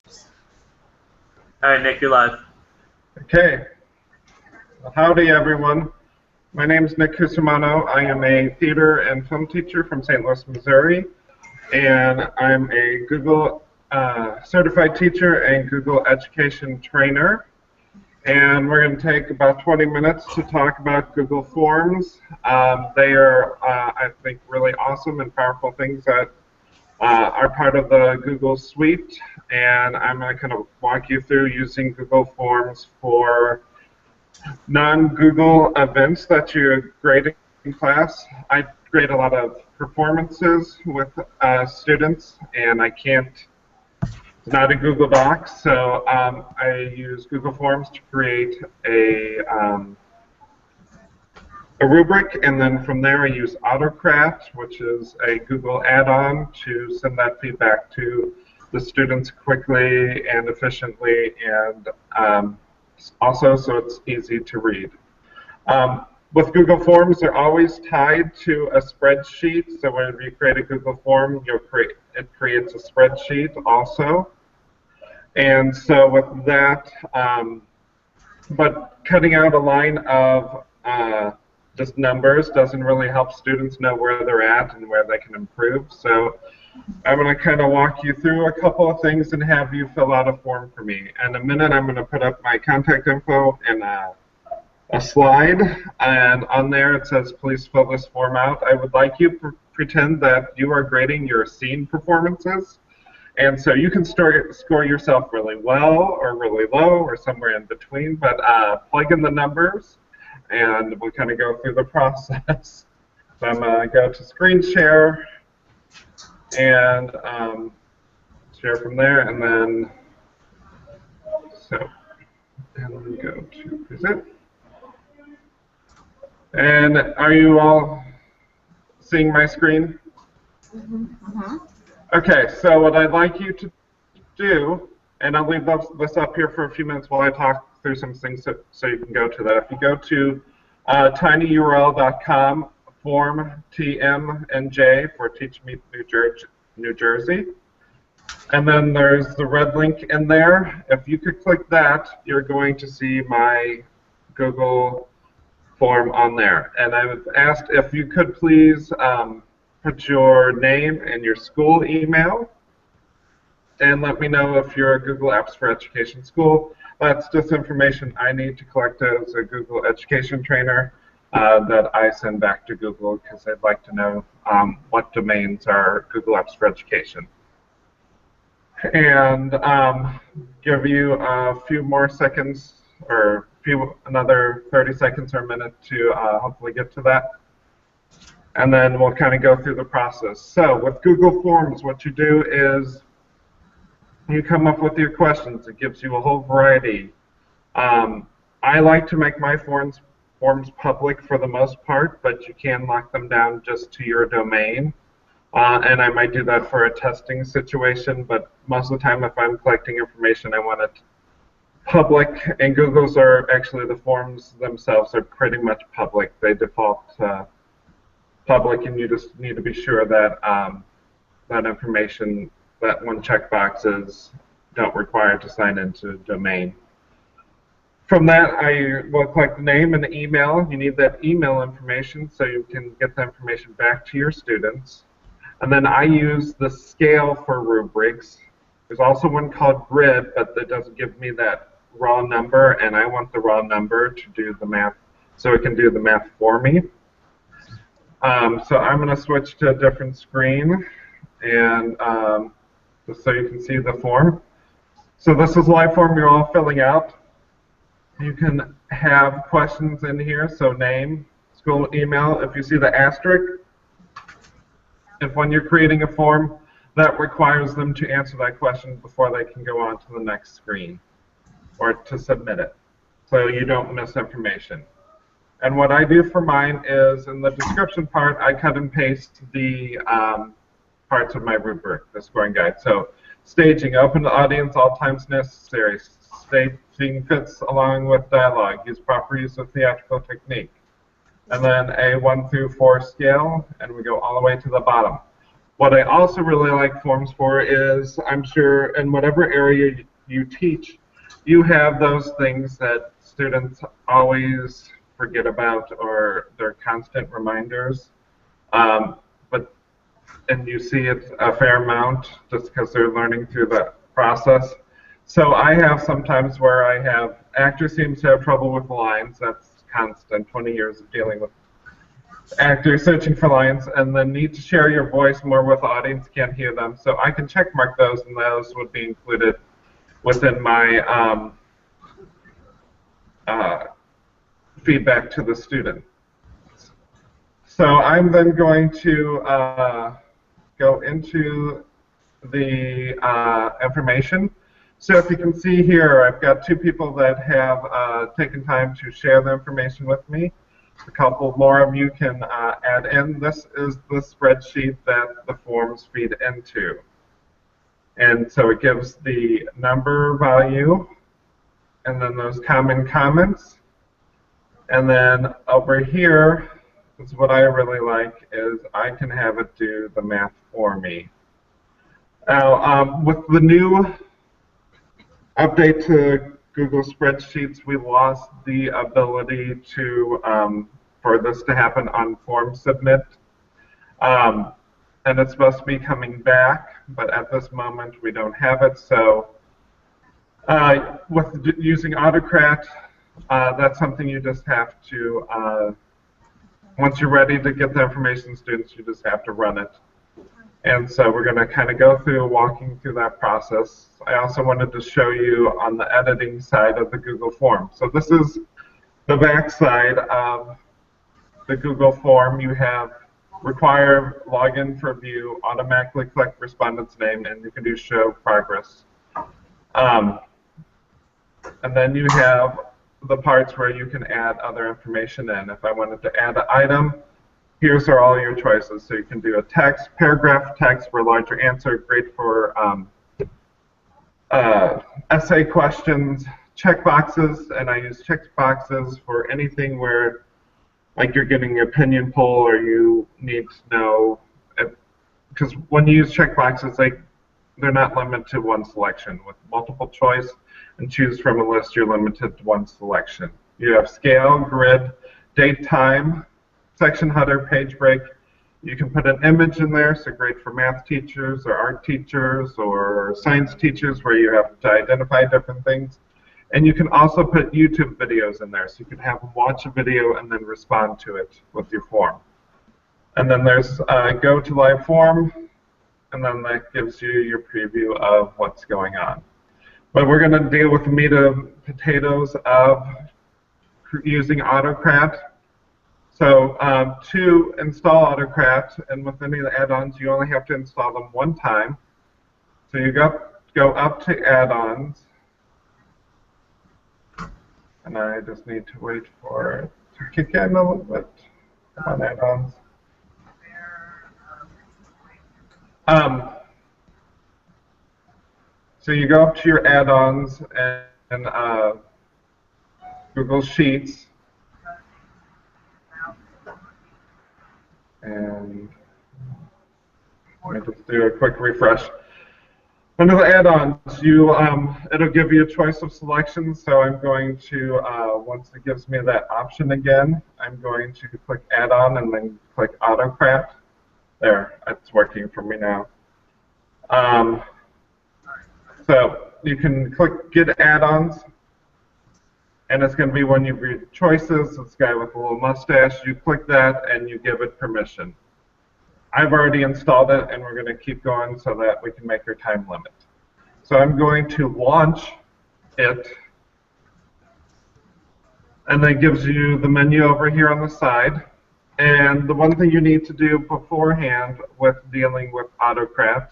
All right, Nick, you're live. Okay. Well, howdy, everyone. My name is Nick Cusumano. I am a theater and film teacher from St. Louis, Missouri, and I'm a Google certified teacher and Google education trainer. And we're going to take about 20 minutes to talk about Google Forms. They are, I think, really awesome and powerful things that are part of the Google suite. And I'm going to kind of walk you through using Google Forms for non-Google events that you grade in class. I grade a lot of performances with students, and I can't, it's not a Google Doc, so I use Google Forms to create a rubric, and then from there I use AutoCrat, which is a Google add-on to send that feedback to the students quickly and efficiently, and also so it's easy to read. With Google Forms, they're always tied to a spreadsheet, so when you create a Google form, it creates a spreadsheet also. And so with that, but cutting out a line of just numbers doesn't really help students know where they're at and where they can improve. So I'm going to kind of walk you through a couple of things and have you fill out a form for me. In a minute, I'm going to put up my contact info in a slide, and on there it says, please fill this form out. I would like you to pretend that you are grading your scene performances. And so you can score yourself really well or really low or somewhere in between, but plug in the numbers and we'll kind of go through the process. So I'm going to go to screen share and share from there, and then we go to present. And are you all seeing my screen? Mm-hmm. Okay, so what I'd like you to do, and I'll leave this up here for a few minutes while I talk through some things so you can go to that. If you go to tinyurl.com form TMNJ for Teach Me New Jersey, and then there's the red link in there. If you could click that, you're going to see my Google form on there. And I've asked if you could please put your name and your school email, and let me know if you're a Google Apps for Education school. That's just information I need to collect as a Google education trainer that I send back to Google, because I'd like to know what domains are Google Apps for Education. And give you a few more seconds, or another 30 seconds or a minute to hopefully get to that. And then we'll kind of go through the process. So with Google Forms, what you do is you come up with your questions. It gives you a whole variety. I like to make my forms public for the most part, but you can lock them down just to your domain. And I might do that for a testing situation, but most of the time if I'm collecting information, I want it public. And Google's are actually, the forms themselves are pretty much public. They default public, and you just need to be sure that that information, that one checkbox is don't require to sign into the domain. From that, I will collect the name and the email. You need that email information so you can get the information back to your students. And then I use the scale for rubrics. There's also one called grid, but that doesn't give me that raw number, and I want the raw number to do the math, so it can do the math for me. So I'm going to switch to a different screen, and just so you can see the form. So this is live form you're all filling out. You can have questions in here, so name, school email. If you see the asterisk, if when you're creating a form, that requires them to answer that question before they can go on to the next screen or to submit it, so you don't miss information. And what I do for mine is, in the description part, I cut and paste the parts of my rubric, the scoring guide. So staging, open to audience, all times necessary. Staging fits along with dialogue. Use proper use of theatrical technique. And then a 1 through 4 scale, and we go all the way to the bottom. What I also really like forms for is, I'm sure in whatever area you teach, you have those things that students always forget about or they're constant reminders. But and you see it a fair amount just because they're learning through the process. So I have sometimes where I have actor seems to have trouble with lines. That's constant. 20 years of dealing with actors searching for lines, and then need to share your voice more with the audience, can't hear them. So I can check mark those, and those would be included within my uh, feedback to the student. So I'm then going to go into the information. So if you can see here, I've got two people that have taken time to share the information with me. A couple more of you can add in. This is the spreadsheet that the forms feed into. And so it gives the number value, and then those common comments. And then over here is what I really like, is I can have it do the math for me. Now, with the new update to Google Spreadsheets, we lost the ability to for this to happen on Form Submit. And it's supposed to be coming back, but at this moment we don't have it. So with using Autocrat, that's something you just have to, once you're ready to get the information to students, you just have to run it. And so we're going to kind of go through walking through that process. I also wanted to show you on the editing side of the Google form. So this is the back side of the Google form. You have require login for view, automatically collect respondent's name, and you can do show progress. And then you have the parts where you can add other information in. If I wanted to add an item, here's are all your choices. So you can do a text, paragraph text for a larger answer, great for essay questions, checkboxes, and I use checkboxes for anything where, like, you're getting an opinion poll or you need to know, because when you use checkboxes, they're not limited to one selection. With multiple choice and choose from a list, you're limited to one selection. You have scale, grid, date, time, section header, page break. You can put an image in there, so great for math teachers or art teachers or science teachers where you have to identify different things. And you can also put YouTube videos in there, so you can have them watch a video and then respond to it with your form. And then there's go to live form, and then that gives you your preview of what's going on. But we're going to deal with the meat and potatoes of using Autocrat. So to install Autocrat, and with any of the add-ons, you only have to install them one time. So you go up to add-ons, and I just need to wait for it to kick in a little bit. Come on, add-ons. So you go up to your add-ons and Google Sheets, and let me just do a quick refresh. Under the add-ons, it'll give you a choice of selections. So I'm going to, once it gives me that option again, I'm going to click add-on and then click Autocrat. There, it's working for me now. So you can click Get Add-ons, and it's going to be one of your choices. This guy with a little mustache. You click that, and you give it permission. I've already installed it, and we're going to keep going so that we can make our time limit. So I'm going to launch it, and then it gives you the menu over here on the side. And the one thing you need to do beforehand with dealing with Autocrat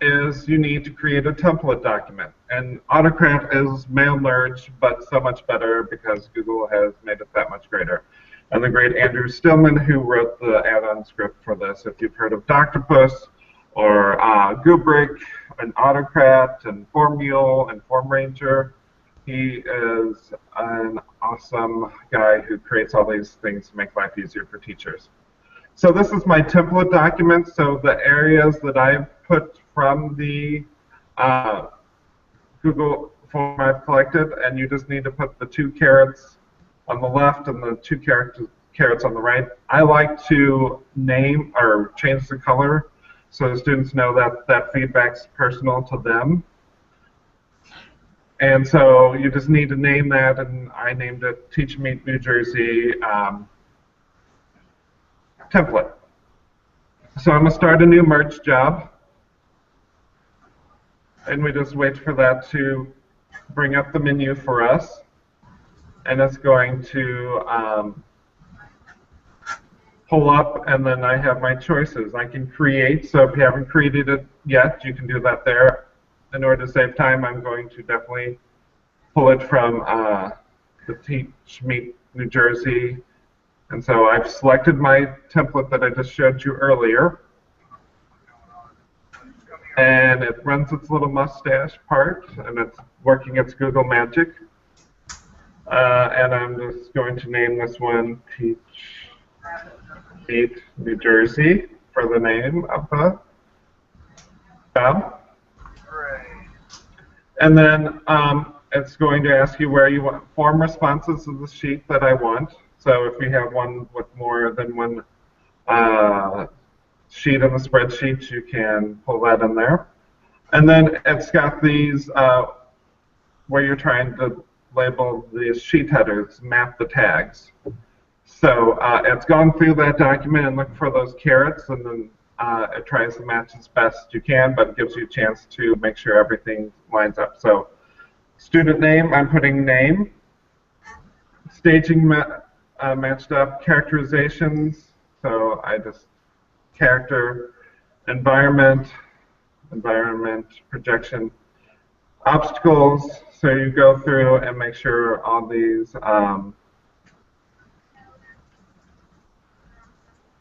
is you need to create a template document. And Autocrat is mail merge, but so much better because Google has made it that much greater. And the great Andrew Stillman, who wrote the add-on script for this, if you've heard of Doctopus or Gubrick and Autocrat and Formule and FormRanger, he is an awesome guy who creates all these things to make life easier for teachers. So this is my template document. So the areas that I've put from the Google form I've collected, and you just need to put the 2 carrots on the left and the 2 carrots on the right. I like to name or change the color so the students know that that feedback's personal to them. And so you just need to name that, and I named it Teach Meet New Jersey template. So I'm going to start a new merge job, and we just wait for that to bring up the menu for us, and it's going to pull up, and then I have my choices. I can create, so if you haven't created it yet, you can do that there. In order to save time, I'm going to definitely pull it from the Teach Meet New Jersey. And so I've selected my template that I just showed you earlier. And it runs its little mustache part, and it's working its Google magic. And I'm just going to name this one Teach Meet New Jersey for the name of the job. And then it's going to ask you where you want form responses to the sheet that I want. So if you have one with more than one sheet in the spreadsheet, you can pull that in there. And then it's got these where you're trying to label these sheet headers, map the tags. So it's gone through that document and looked for those carrots, and then it tries to match as best you can, but it gives you a chance to make sure everything lines up. So student name, I'm putting name. Staging matched up. Characterizations, so I just character, environment, projection. Obstacles, so you go through and make sure all these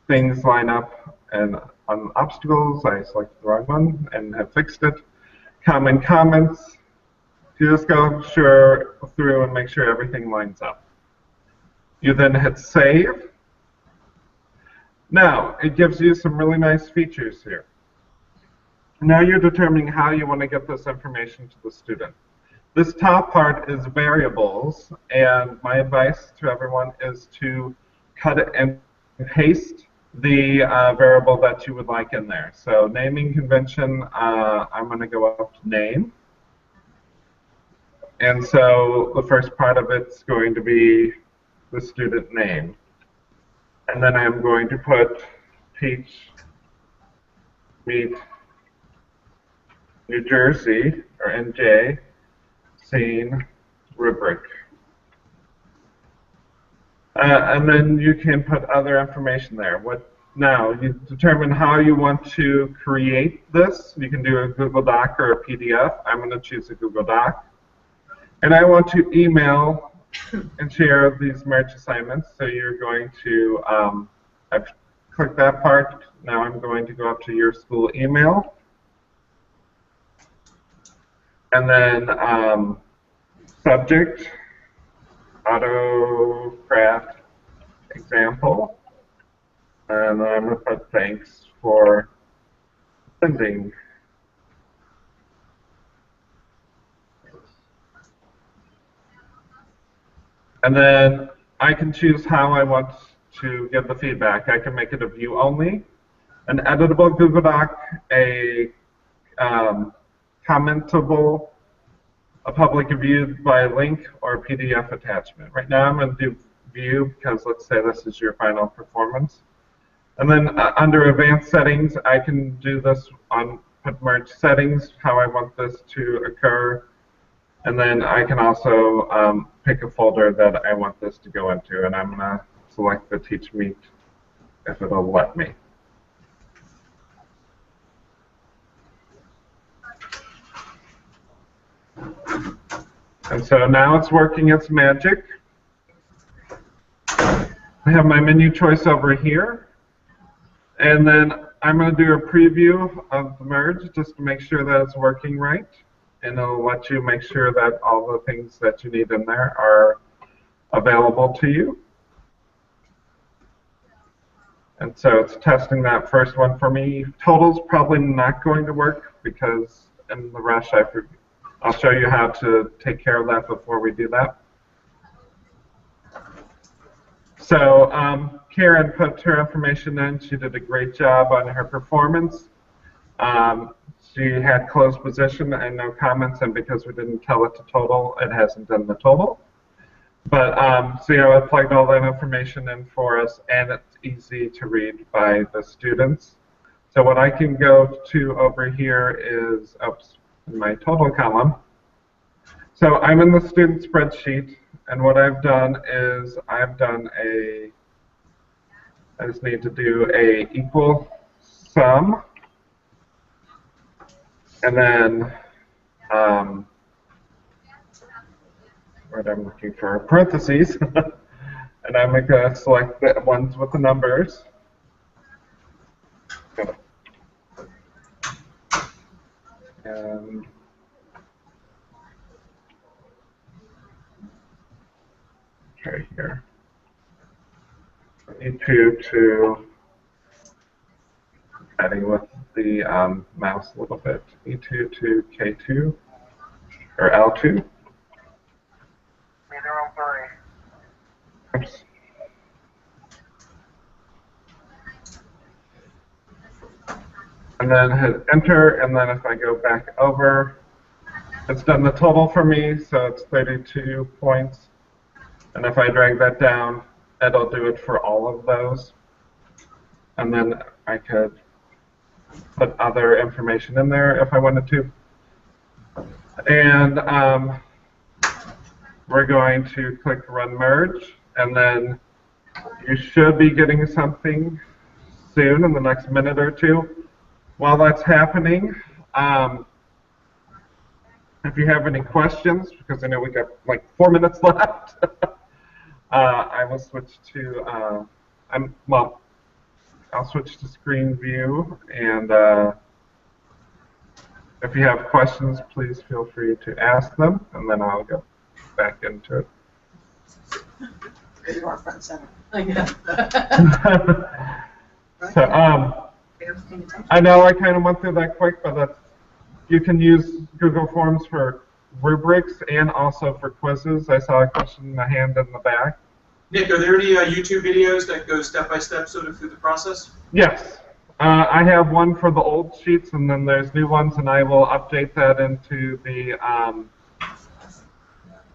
things line up. And on obstacles, I selected the wrong one and have fixed it. Common comments, you just go through and make sure everything lines up. You then hit save. Now, it gives you some really nice features here. Now you're determining how you want to get this information to the student. This top part is variables, and my advice to everyone is to cut it and paste the variable that you would like in there. So naming convention, I'm going to go up to name. And so the first part of it's going to be the student name. And then I'm going to put Teach Meet New Jersey, or NJ, scene, rubric. And then you can put other information there. Now, you determine how you want to create this. You can do a Google Doc or a PDF. I'm going to choose a Google Doc. And I want to email and share these merge assignments. So you're going to, I've clicked that part. Now I'm going to go up to your school email. And then subject, auto craft example. And then I'm going to put thanks for sending. And then I can choose how I want to give the feedback. I can make it a view only, an editable Google Doc, a commentable, a public view by link, or a PDF attachment. Right now I'm going to do view because let's say this is your final performance. And then under advanced settings, I can do this on put merge settings, how I want this to occur. And then I can also pick a folder that I want this to go into, and I'm going to select the Teach Meet if it'll let me. And so now it's working its magic. I have my menu choice over here. And then I'm going to do a preview of the merge just to make sure that it's working right. And it'll let you make sure that all the things that you need in there are available to you. And so it's testing that first one for me. Total's probably not going to work because in the rush I'll show you how to take care of that before we do that. So Karen put her information in. She did a great job on her performance. She had closed position and no comments, and because we didn't tell it to total, it hasn't done the total. But so yeah, I plugged all that information in for us, and it's easy to read by the students. So what I can go to over here is in my total column. So I'm in the student spreadsheet, and what I've done is I just need to do a equal sum, and then what I'm looking for, parentheses, and I'm going to select the ones with the numbers. And okay, here. E2 to adding with the mouse a little bit. E2 to K2 or L2. Oops. And then hit enter, and then if I go back over, it's done the total for me, so it's 32 points. And if I drag that down, it'll do it for all of those. And then I could put other information in there if I wanted to. And we're going to click Run Merge, and then you should be getting something soon in the next minute or two. While that's happening, if you have any questions, because I know we got like 4 minutes left, I will switch to, I'll switch to screen view, and if you have questions, please feel free to ask them, and then I'll go back into it. You are front center. So, I know I kind of went through that quick, but you can use Google Forms for rubrics and also for quizzes. I saw a question in the hand in the back. Nick, are there any YouTube videos that go step-by-step sort of through the process? Yes. I have one for the old sheets, and then there's new ones, and I will update that into the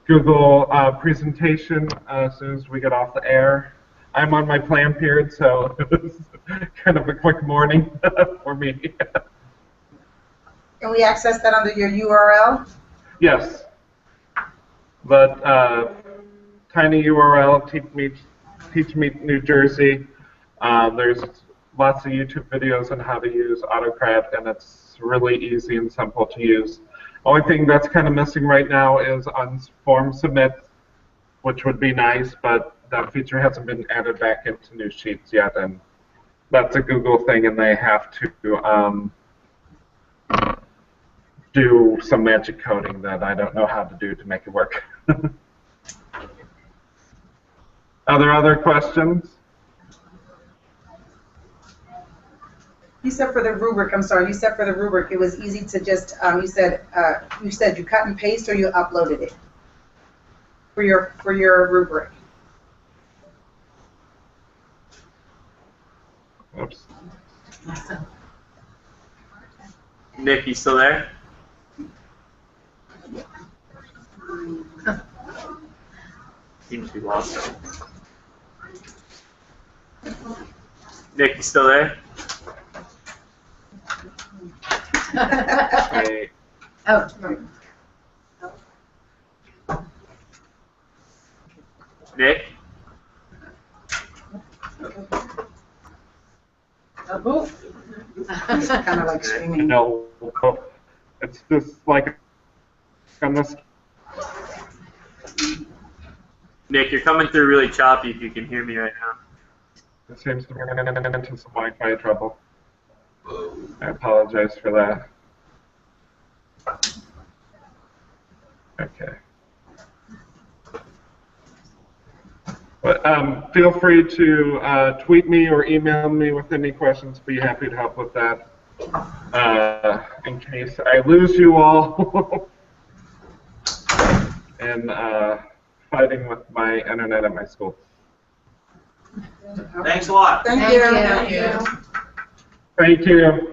Google presentation as soon as we get off the air. I'm on my plan period, so it was kind of a quick morning for me. Can we access that under your URL? Yes. But tiny URL, Teach Me New Jersey. There's lots of YouTube videos on how to use AutoCraft, and it's really easy and simple to use. Only thing that's kind of missing right now is on form submit, which would be nice, but that feature hasn't been added back into new sheets yet, and that's a Google thing, and they have to do some magic coding that I don't know how to do to make it work. Are there other questions? You said for the rubric, I'm sorry, you said for the rubric it was easy to just, you said you cut and paste or you uploaded it for your rubric? Oops. Nick, you still there? Seems to be lost. Nick, you still there? Hey. Oh, right. Nick? Oh, it's kind of like streaming. No, it's just like on this. Nick, you're coming through really choppy if you can hear me right now. It seems to be into some Wi-Fi trouble. I apologize for that. Okay. But Feel free to tweet me or email me with any questions. Be happy to help with that. In case I lose you all in fighting with my internet at my school. Thanks a lot. Thank Thank you. you. Thank you. Thank you.